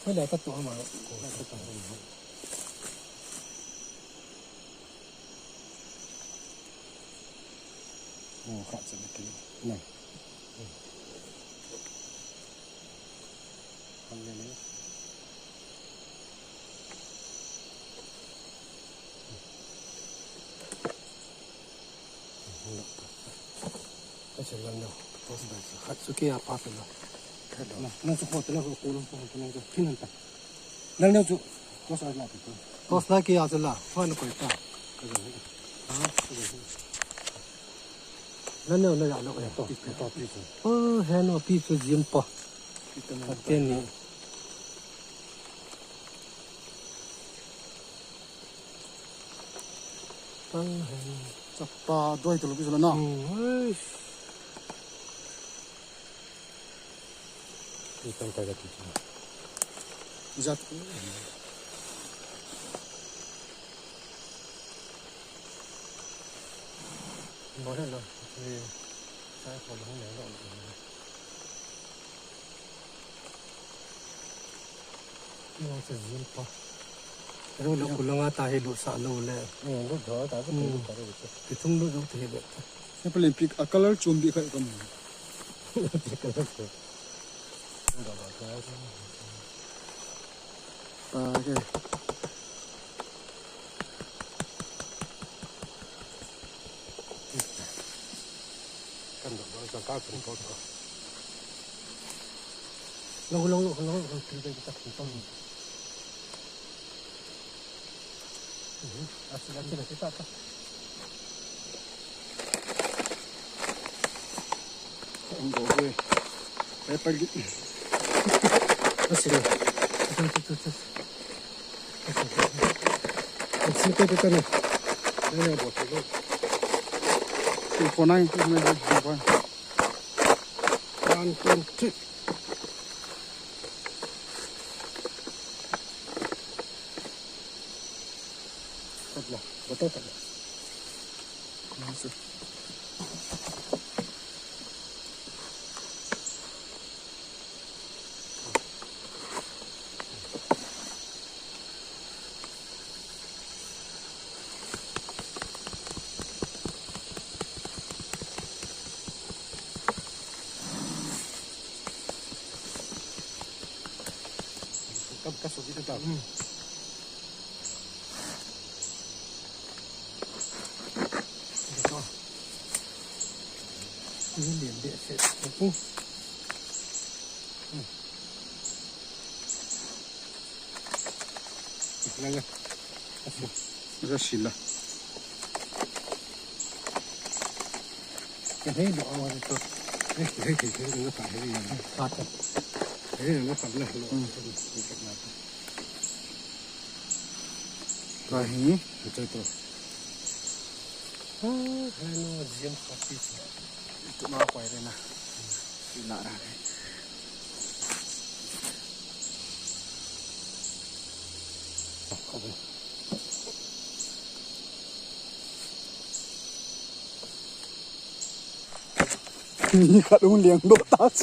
ไม่ได้ก็ตัวมาโอ้ขาดสมัยนี้ไหนทำยังไงก็จะลังเนาะตัวสบายขัดสุกี้อาปาเป็นละแค่นั้นนั่งสุขภาพแล้วก็กูลงไปนั่งก็ที่นั่นไปนั่งเดี๋ยวจุก็สบายละพี่ก็สบายกี่อาจจะละฟันก็อีกตาก็จะนั่นเนี่ยเลยอ่ะเราเองต่อปีเห็นว่าปีสุดยิ่งปะเต็มนี่ตั้งเห็นจับปลาด้วยตัวลูกพี่สุดแล้วเนาะนี่ตั้งใจกันจริงๆจัดบ่ได้เลยใช้ของห้องไหนหรอกนี่ว่าจะยิ่งปะแล้วเราคุณลองอาตาให้ดูสารเราเลยดูเถอะแต่ก็ไม่ดูก็ได้ที่ทุ่งดูดูที่เด็กนี่เป็นปีกกลางจุ่มดีขึ้นกันปีกกลางจุ่มโอเคกันดอกเราจะก้าวถึงก้าวต่อลงถึงไปตัดถึงต้นasilnya kita apa? Enggak gue, saya pergi. Asilnya, tuh. Sini kita nih, ini apa tuh? Teleponan itu mana apa? Kan. Betul tak? Masuk. Kamu kasih kita tahu. Ini liền địa sẽ cũng này rất xịn là cái thấy độ mà tôi thấy thì nó phải cái gì phát thế là nó phải là lộ rồi hí chơi tôi hai nó diêm phát đi tụi nó quay đây nè đi lại ra đấy không như cả đúng liền đốt tát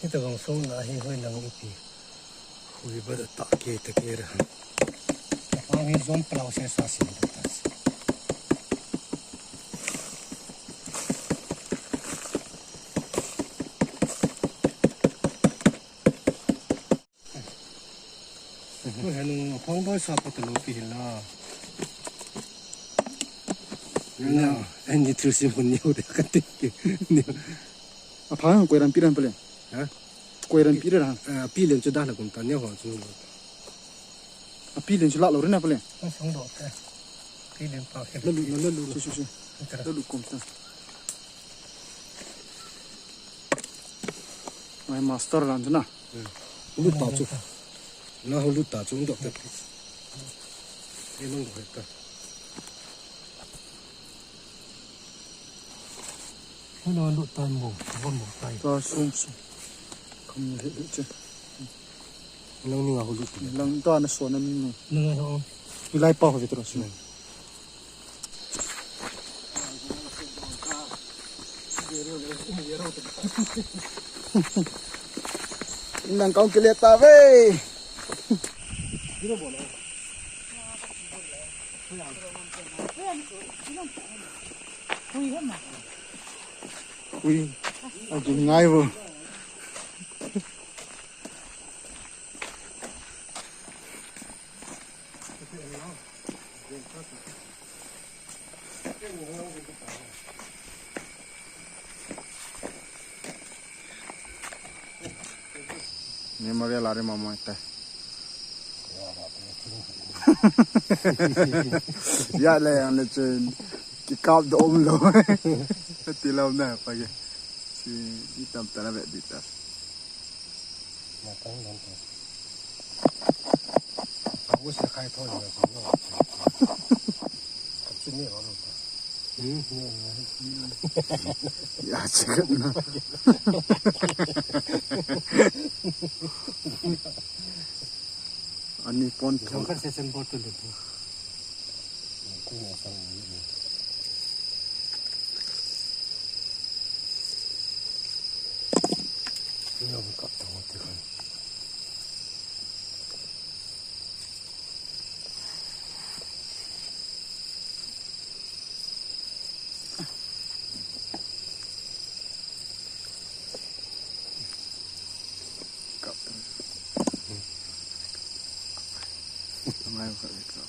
cái tờ vòng sông là hơi nắng ít Ui, bada tak kita kira. Kalau ini zon pelau sensasi di atas. Ui, hanu hong boy siapa terlalu pihla. Nah, ini terus yang punya udah ketik. Apa yang kau rampiran paling? Hah? Kuiran piran, pilen sudah lah kumtanya kau semua. Pilen sudah lalu ni apa le? Langsung dot. Pilen pakai. Lalu. Susu. Lalu kumtan. Ay master lah tu na. Hulu tacu. Nah hulu tacu untuk tak. Ini nunggu kita. Ini hulu tamu, bukan tay. Tasum. Không thể được chứ. Nang ni ngahulu. Nang to na so na ni. Nang ho. Ilai pa ho vitro so. Nang kau kelihatan weh. Ui, aku ngai bu. Ni Maria lari mama itu. Ya le yang lecen kikap dom lo. Tilau na pagi. Si hitam tanah bet bita. Matang nanti. Aku sih kaya tahu ni aku. Sini orang tu. Ya cakap na. Ani pon kau kan sesen botol itu. Aku nak sang ini. Ini buka tahu kan. Mai buka itu.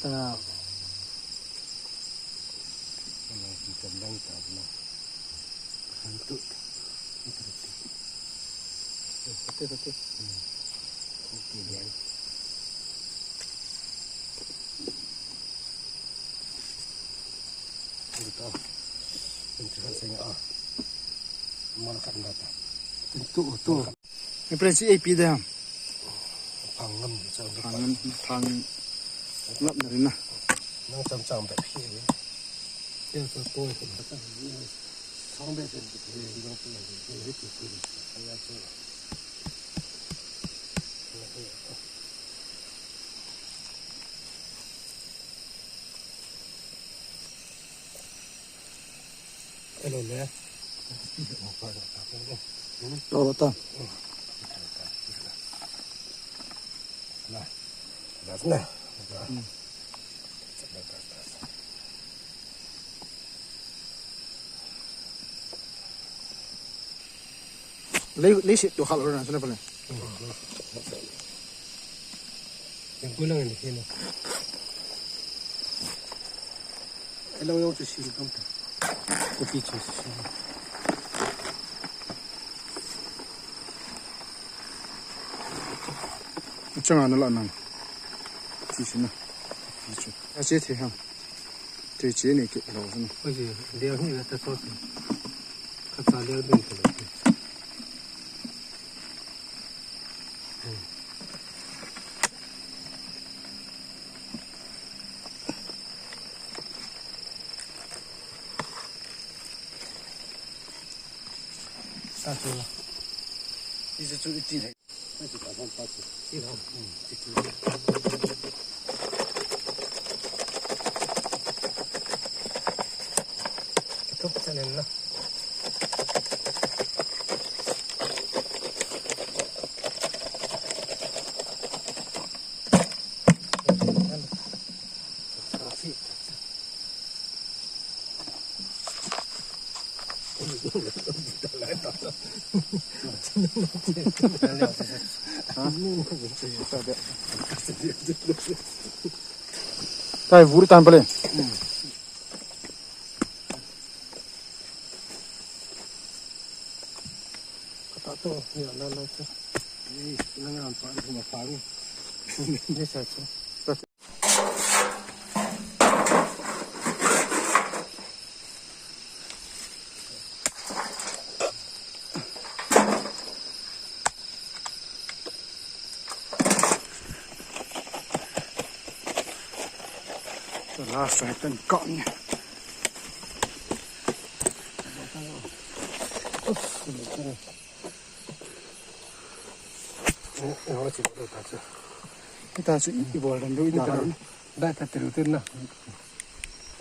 Kita kita bangsa lah. Hantu. Betul. Okey dia. Kita pencari saya malakan data. Itu. Ini prinsip AP dah. Pangan. Lấp dari na. Nang cam bet phi. Dia so toy ko ta. Chang bet den ki dong tu ni ki ki. Aya tu. Hello le. Tahu tak? Nah. Dah nah. Lấy xịt chỗ khảo rồi nè, cho nên phải. Yang pulang ini kena. Kalau yang tu sih kamu. Kopi cis. Macam mana lah nang? Cis na. Cis. Asyik tu ham. Tu cis ni kita lalu sana. Oh je, dia ni ada sos. Kata dia bentuk. Satu lah. Ini tu itu ni. Ini tu satu. Ini itu. Kita pesan lah. Tay vuri tan pale. Kata tu ni ala tu. Ni nangan pan sama pan. Ni saja. จะลาใส่ต้นก่อนเนี่ยเอาสิเอาตาสิ ที่ตาสุอีบอลดันดูอีตา ได้แต่ตื่นเต้นนะ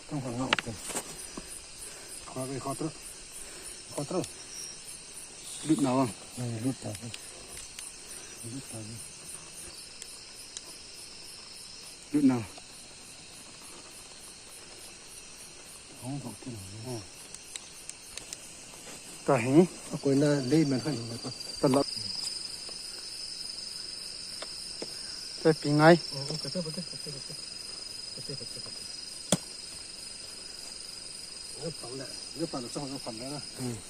ต้องฟังเอาไปขอไปขอตรุขอตรุ ลุดหนาวอ่ะ ลุดตาลุดตา ลุดหนาว ห้องของที่ไหน ตาเห็น เอาคนน่าเล่นมันให้เลยปะ ตลอดแต่ปีไง โอ้กระเตื้อกระเตื้อกระเตื้อกระเตื้อกระเตื้อกระเตื้อกเงือบฝังแหละเงือบฝังเราต้องฝังแล้วนะ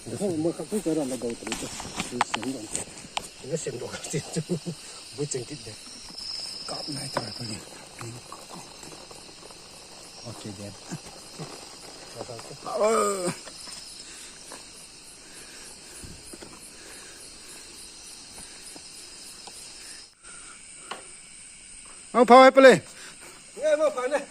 เดี๋ยวเมื่อเขาพูดกันเราโดนตัวนี้จะเสียงโดนเงี้ยเสียงโดนเสียงจูไม่จริงทิศเด็ก กอบนายตาตัวนี้ โอเคเด็ด เอาพาไปเลย เงี้ยมาฝังเนี่ย